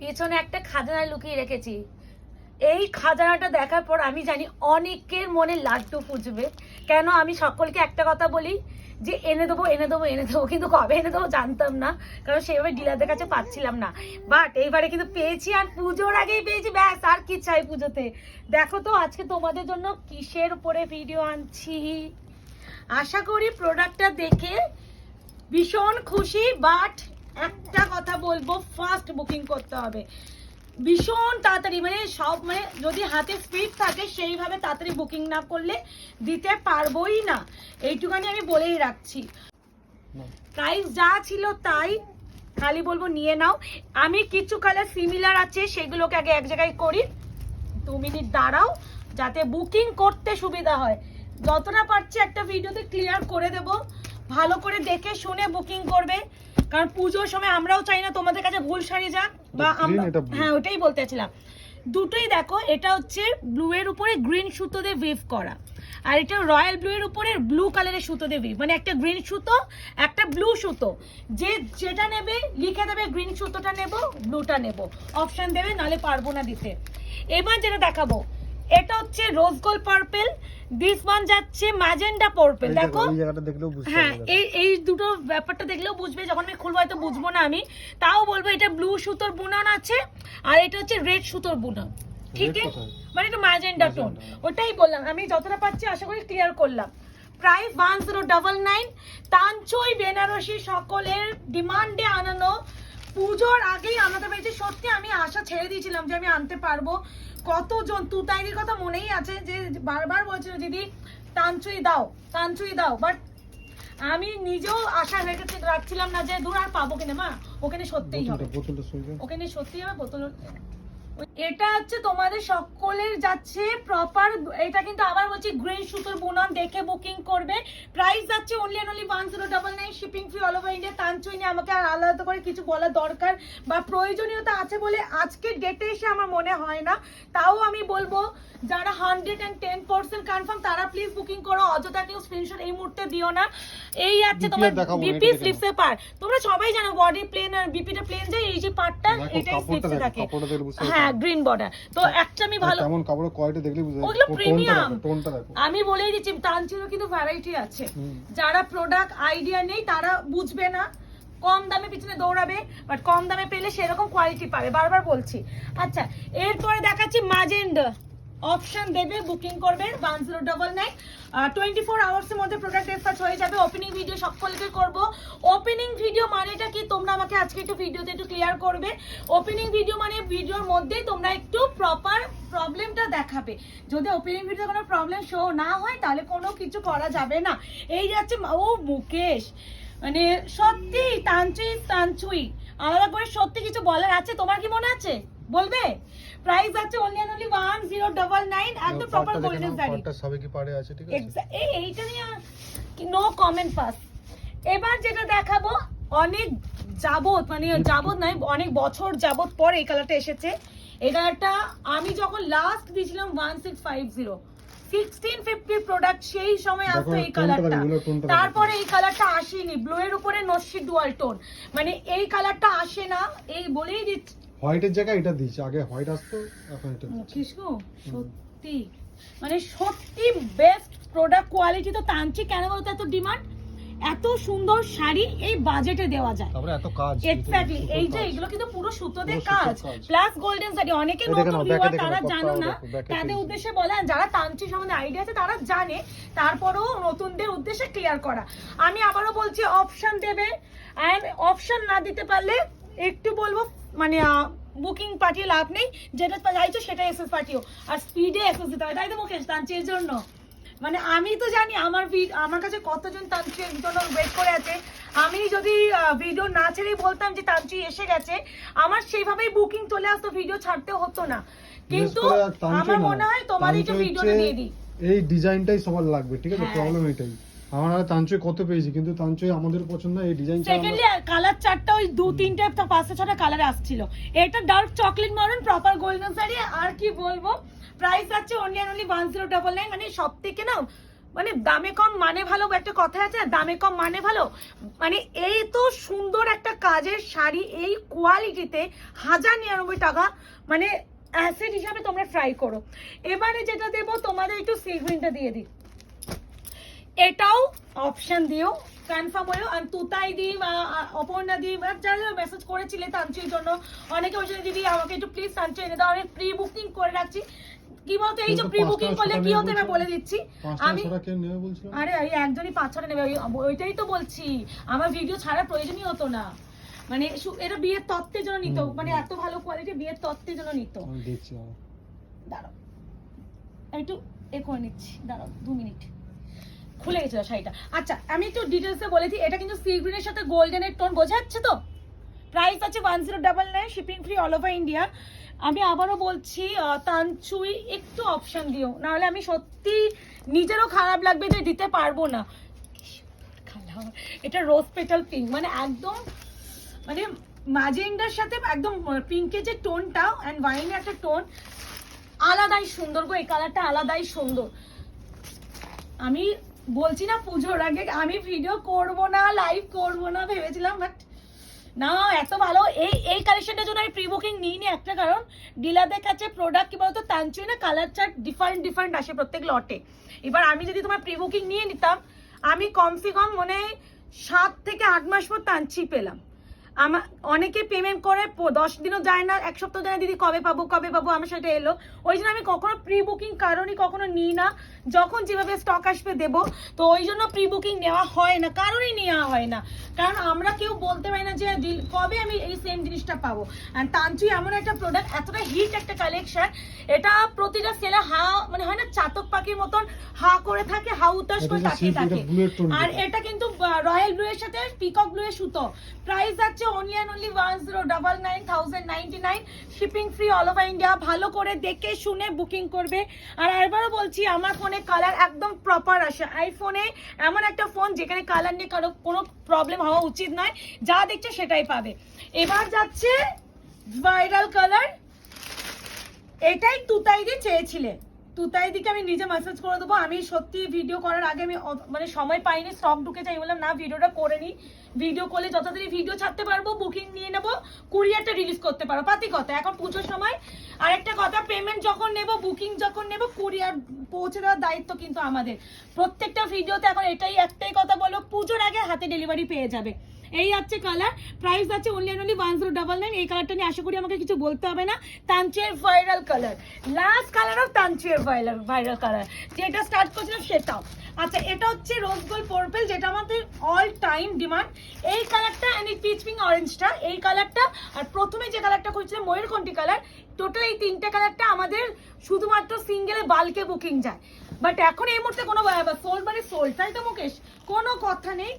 পেছনে একটা খাজানা লুকিয়ে রেখেছি। এই খাজানাটা দেখার পর আমি জানি অনেকের মনে লাড্ডু ফুটবে। কেন আমি সকলকে একটা কথা বলি যে এনে দেবো এনে দেবো এনে দেবো, কিন্তু কবে এনে দেবো জানতাম না, কারণ সেভাবে ডিলারদের কাছে পাচ্ছিলাম না। বাট এইবারে কিন্তু পেয়েছি, আর পুজোর আগেই পেয়েছি, ব্যাস আর কি চাই পুজোতে। দেখো তো আজকে তোমাদের জন্য কিসের উপরে ভিডিও আনছি। আশা করি প্রোডাক্টটা দেখে ভীষণ খুশি, বাট একটা কথা বলবো, ফার্স্ট বুকিং করতে হবে ভীষণ তাড়াতাড়ি, মানে সব মানে যদি হাতে স্পিড থাকে সেইভাবে তাড়াতাড়ি বুকিং না করলে দিতে পারবোই না, এইটুখানি আমি বলেই রাখছি। প্রাইস যা ছিল তাই, খালি বলবো নিয়ে নাও। আমি কিছু কালার সিমিলার আছে সেগুলোকে আগে এক জায়গায় করি, 2 মিনিট দাঁড়াও যাতে বুকিং করতে সুবিধা হয়। যতটা পারছি একটা ভিডিওতে ক্লিয়ার করে দেব, ভালো করে দেখে শুনে বুকিং করবে, কারণ পুজোর সময় আমরাও চাই না তোমাদের কাছে ভুল শাড়ি যাক, বা হ্যাঁ ওটাই বলতে চাইছিলাম। দুটোই দেখো, এটা হচ্ছে ব্লু এর উপরে গ্রিন সুতো দিয়ে ওয়েভ করা, আর এটা রয়্যাল ব্লু এর উপরে ব্লু কালারের সুতো দিয়ে ওয়েভ, মানে একটা গ্রিন সুতো একটা ব্লু সুতো, যে যেটা নেবে লিখে দেবে গ্রিন সুতোটা নেব ব্লুটা নেব, অপশন দেবে, নালে পারবো না দিতে। এবার যেটা দেখাবো এটা হচ্ছে rose gold purple, this one যাচ্ছে ম্যাজেন্ডা পার্পল। দেখো হ্যাঁ এই দুটো ব্যাপারটা দেখলেও বুঝবে, যখন আমি খুলবো হয়তো বুঝবো না আমি, তাও বলবো এটা ব্লু সুতোর বুনন আছে আর এটা হচ্ছে রেড সুতোর বুনন, ঠিক আছে, মানে এটা ম্যাজেন্ডা টোন। ওটাই বললাম, আমি যতটা পাচ্ছি আশা করি ক্লিয়ার করলাম। প্রাইস 1099। তানচই বেনারসি সকলের ডিমান্ডে আনানো, পুজোর আগেই আনাতে পেরেছি। সত্যি আমি আশা ছেড়ে দিয়েছিলাম যে আমি আনতে পারবো, কতজন তুতাইরির কথা মনেই আছে যে বারবার বলছিল দিদি তানচুই দাও তানচুই দাও, বাট আমি নিজেও আশা রেখেছি, রাখছিলাম না যে দূর আর পাবো কিনা। মা ওখানে সত্যিই হবে, ওখানে সত্যিই হবে বোতল। এটা হচ্ছে তোমাদের সকলের যাচ্ছে প্রপার, এটা কিন্তু আবার বলছি গ্রিন সুতোর বুনন, দেখে বুকিং করবে। প্রাইস যাচ্ছে only only 1099, shipping free all over India. Tanchoi নিয়ে আমাকে আর আলাদা করে কিছু বলার দরকার বা প্রয়োজনীয়তা আছে বলে আজকের ডেটে এসে আমার মনে হয় না। তাও আমি বলবো যারা 110% কনফার্ম তারা প্লিজ বুকিং করো, অযথা কেউ স্ক্রিনশট এই মুহূর্তে দিও না। এই আছে তোমার বিপি স্লিপসের পার্ট, তোমরা সবাই জানো বডি প্লেন আর বিপিটা প্লেন যায়, এই যে পার্টটা এটাই স্লিপসে থাকে, হ্যাঁ গ্রিন বর্ডার। তো একটা আমি ভালো কেমন কাপড়ের কোয়ালিটি দেখলে বুঝা যায়, ওগুলো প্রিমিয়াম। টোনটা দেখো, আমি বলেই দিচ্ছি তানচিরও কিন্তু ভ্যারাইটি আছে, যারা প্রোডাক্ট আইডিয়া নেই তারা বুঝবে না, কম দামে পিছনে দৌড়াবে, বাট কম দামে পেলে সেরকম কোয়ালিটি পাবে, বারবার বলছি। আচ্ছা এরপরে দেখাচ্ছি ম্যাজেন্ডা, অপশন দেবে বুকিং করবে 1099, 24 আওয়ার্স এর মধ্যে প্রোডাক্ট ডিসপ্যাচ হয়ে যাবে। ওপেনিং ভিডিও সকলকে করব। ওপেনিং ভিডিও মানেটা কি তোমরা আমাকে আজকে একটু ভিডিওতে একটু ক্লিয়ার করবে। ওপেনিং ভিডিও মানে ভিডিওর মধ্যেই তোমরা একটু প্রপার প্রবলেমটা দেখাবে, যদি ওপেনিং ভিডিওতে কোনো প্রবলেম শো না হয় তাহলে কোনো কিছু করা যাবে না। এই যাচ্ছে ও মুকেশ, মানে সত্যি তানচুই আলাদা করে সত্যি কিছু বলার আছে, তোমার কি মনে আছে বলবে? প্রাইস আছে অনলি অনলি 1099, একদম প্রপার গোল্ডেন শাড়ি, পাটটা সবে কি পাড়ে আছে, ঠিক আছে। এইটা নিয়ে নো কমেন্ট পাস। এবার যেটা দেখাবো অনেক যাবত, মানে যাবত নয় অনেক বছর যাবত পর এই কালারটা এসেছে। এই কালারটা আমি যখন লাস্ট দিয়েছিলাম 1650 1650 প্রোডাক্ট, সেই সময় আসতো এই কালারটা, তারপরে এই কালারটা আসেনি। ব্লু এর উপরে নস্যি ডুয়াল টোন, মানে এই কালারটা আসে না, এই বলেই দিচ্ছি। হোয়াইটের জায়গায় এটা দিয়েছে, আগে হোয়াইট আসতো এখন এটা দিচ্ছে। সত্যি মানে সত্যি বেস্ট প্রোডাক্ট কোয়ালিটি। তো তানচি কেন বলতো এত ডিমান্ড, এত সুন্দর শাড়ি এই বাজেটে দেওয়া যায়, তারপরে এত কাজ, এক্স্যাক্টলি এই যে এগুলো কিন্তু পুরো সুতোতে কাজ প্লাস গোল্ডেন শাড়ি। অনেকে নতুন ভিউয়ার তারা জানো না, তাদের উদ্দেশ্যে বলেন, যারা তানচি সম্বন্ধে আইডিয়া আছে তারা জানে, তারপরেও নতুনদের উদ্দেশ্যে ক্লিয়ার করা। আমি আবারও বলছি অপশন দেবে, এন্ড অপশন না দিতে পারলে একটু বলবো মানে বুকিং পাঠিয়ে লাভ নেই, যেটা চাইছো সেটা এসএস পাঠিও, আর স্পিডে এসএস দিতে হয়, তাই তো মুকেশ তানচির জন্য। মানে আমি তো জানি আমার কাছে কতজন তান্ত্রিক জন্য ওয়েট করে আছে। আমি যদি ভিডিও না ছেড়েই বলতাম যে তান্ত্রিক এসে গেছে, আমার সেইভাবেই বুকিং চলে আসতো, ভিডিও ছাড়তে হতো না। কিন্তু আমার মনে হয় তোমারই যে ভিডিওটা দিয়ে দিই, এই ডিজাইনটাই সবার লাগবে, ঠিক আছে, প্রবলেম এটাই। আমার আর তানচুই কত পেয়েছি, কিন্তু তানচুই আমাদের পছন্দ এই ডিজাইন। সেকেন্ডলি কালার চারটা ওই 2-3টে 5-6টা কালারে আসছিল। এটা ডার্ক চকলেট মারুন প্রপার গোল্ডেন শাড়ি, আর কি বলবো। প্রাইস আছে অনলি অনলি 1099, মানে সব থেকে না মানে দামে কম মানে ভালো, একটা কথা আছে না, দামে কম মানে ভালো। মানে এই তো সুন্দর একটা কাজের শাড়ি এই কোয়ালিটিতে 1099 টাকা, মানে অ্যাসেট হিসাবে তোমরা ট্রাই করো। এবারে যেটা দেবো তোমাদের একটু সিগ্রিনটা দিয়ে দিই, এটাও অপশন দিও, কনফার্ম হলো। আর তুতাই দি বা অপর্ণা দি বা যারা মেসেজ করেছিলে তাঞ্চুর জন্য, অনেকে বলছিল দিদি আমাকে একটু প্লিজ তাঞ্চু এনে দাও, আমি প্রি বুকিং করে রাখছি। কি বলতো, এই যে প্রি বুকিং করলে কি হতে আমি বলে দিচ্ছি। আমি আরে এই একজনই 5-6টা নেবে, ওইটাই তো বলছি, আমার ভিডিও ছাড়ার প্রয়োজনই হতো না। মানে এটা বিয়ের তত্ত্বের জন্য নিত, মানে এত ভালো কোয়ালিটি বিয়ের তত্ত্বের জন্য নিত। দাঁড়াও একটু এ করে নিচ্ছি, দাঁড়াও 2 মিনিট, খুলে গেছিল শাড়িটা। আচ্ছা আমি একটু ডিটেলসে বলেছি, এটা কিন্তু সি গ্রিনের সাথে গোল্ডেনের টোন, বোঝা যাচ্ছে তো। প্রাইস আছে 1099, shipping free all over India. আমি আবারও বলছি তানচুই একটু অপশন দিও, নাহলে আমি সত্যি নিজেরও খারাপ লাগবে যে দিতে পারবো না। এটা রোজ পেটাল পিঙ্ক, মানে একদম মানে ম্যাজেন্ডার সাথে একদম পিঙ্কের যে টোনটা অ্যান্ড ওয়াইনের একটা টোন, আলাদাই সুন্দর গো, এই কালারটা আলাদাই সুন্দর। আমি বলছি না পুজোর আগে আমি ভিডিও করব না, লাইভ করব না ভেবেছিলাম, বাট না এত ভালো এই কালেকশনটার জন্য আমি প্রি বুকিং নিইনি। একটা কারণ ডিলারদের কাছে প্রোডাক্ট কি বলতো তাঞ্চুই না কালার চার্ট ডিফারেন্ট আসে প্রত্যেক লটে। এবার আমি যদি তোমার প্রি বুকিং নিয়ে নিতাম, আমি কমসে কম মনে 7 থেকে 8 মাস পর তাঞ্চি পেলাম। আমার অনেকে পেমেন্ট করে 10 দিনও যায় না, 1 সপ্তাহ যায় না, দিদি কবে পাবো আমার সাথে এলো। ওই জন্য আমি কখনো প্রি বুকিং কারণই কখনো নিই না, যখন যেভাবে স্টক আসবে দেবো। তো ওই জন্য প্রি বুকিং নেওয়া হয় না, কারণই নেওয়া হয় না, কারণ আমরা কেউ বলতে পারি না যে কবে আমি এই সেম জিনিসটা পাবো। আর তাঞ্চুই এমন একটা প্রোডাক্ট, এতটা হিট একটা কালেকশন, এটা প্রতিটা সেলে হা মানে হয় না চাতক পাখির মতন হা করে থাকে, হা উতাস করে তাকিয়ে থাকে। আর এটা কিন্তু রয়্যাল ব্লু এর সাথে পিকক ব্লু এর সুতো। প্রাইস আছে only and only 1099,099, shipping free all over India. ভালো করে দেখে শুনে বুকিং করবে। আর একবারও বলছি আমার ফোনে কালার একদম প্রপার আসে। আইফোনে এমন একটা ফোন যেখানে কালার নিয়ে কারো কোনো প্রবলেম হওয়া উচিত নয়, যা দেখছে সেটাই পাবে। এবার যাচ্ছে ভাইরাল কালার, এটাই তুতাই দিয়ে চেয়েছিলে, তুতাই দিকে আমি নিজে মেসেজ করে দেবো। আমি সত্যি ভিডিও করার আগে আমি মানে সময় পাইনি, স্টক ঢুকে যাই, বললাম না ভিডিওটা করে নিই, ভিডিও করলে যত তাড়াতাড়ি ভিডিও ছাড়তে পারবো, বুকিং নিয়ে নেবো, কুরিয়ারটা রিলিজ করতে পারো, পাতি কথা। এখন পুজোর সময় আরেকটা কথা, পেমেন্ট যখন নেবো, বুকিং যখন নেবো, কুরিয়ার পৌঁছে দেওয়ার দায়িত্ব কিন্তু আমাদের। প্রত্যেকটা ভিডিওতে এখন একটাই কথা বলো, পুজোর আগে হাতে ডেলিভারি পেয়ে যাবে। এই আছে কালার, প্রাইস আছে only and only 1099। এই কালারটা নিয়ে আশা করি আমাকে কিছু বলতে হবে না। তাঞ্চুয়ের viral colour, last colour of তাঞ্চুয়ের ভাইরাল কালার, যেটা স্টার্ট করছিলাম সেটাও। আচ্ছা এটা হচ্ছে রোজ গোল্ড পার্পল, যেটা আমাদের অল টাইম ডিমান্ড। এই কালারটা এন্ড এই পিচ পিঙ্ক অরেঞ্জটা, এই কালারটা আর প্রথমে যে কালারটা করছিলাম ময়ূরকণ্ঠী কালার, টোটাল এই 3টে কালারটা আমাদের শুধুমাত্র সিঙ্গেলে বাল্কে বুকিং যায়। বাট এখন এই মুহূর্তে কোনো সোল্ড মানে সোল্ড, তাই তো মুকেশ, কোনো কথা নেই।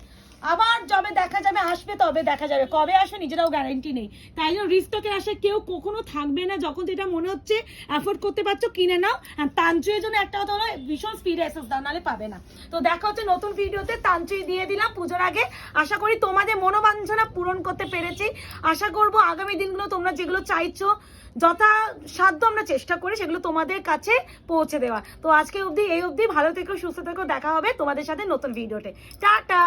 আবার যবে দেখা যাবে আসবে, তবে দেখা যাবে, কবে আসবে নিজেরাও গ্যারান্টি নেই। তাই জন্য রিস্টকের আসে কেউ কখনো থাকবে না, যখন যেটা মনে হচ্ছে অ্যাফোর্ড করতে পারছো কিনে নাও। আর তাঞ্চুয়ের জন্য একটা কথা হলো ভীষণ স্পিড এসএস দাও, নাহলে পাবে না। তো দেখা হচ্ছে নতুন ভিডিওতে, তাঞ্চুই দিয়ে দিলাম পুজোর আগে। আশা করি তোমাদের মনোবাঞ্ছনা পূরণ করতে পেরেছি। আশা করবো আগামী দিনগুলো তোমরা যেগুলো চাইছো যথাসাধ্য আমরা চেষ্টা করি সেগুলো তোমাদের কাছে পৌঁছে দেওয়া। তো আজকে অবধি এই অবধি, ভালো থেকো, সুস্থ থেকো, দেখা হবে তোমাদের সাথে নতুন ভিডিওতে। টাটা।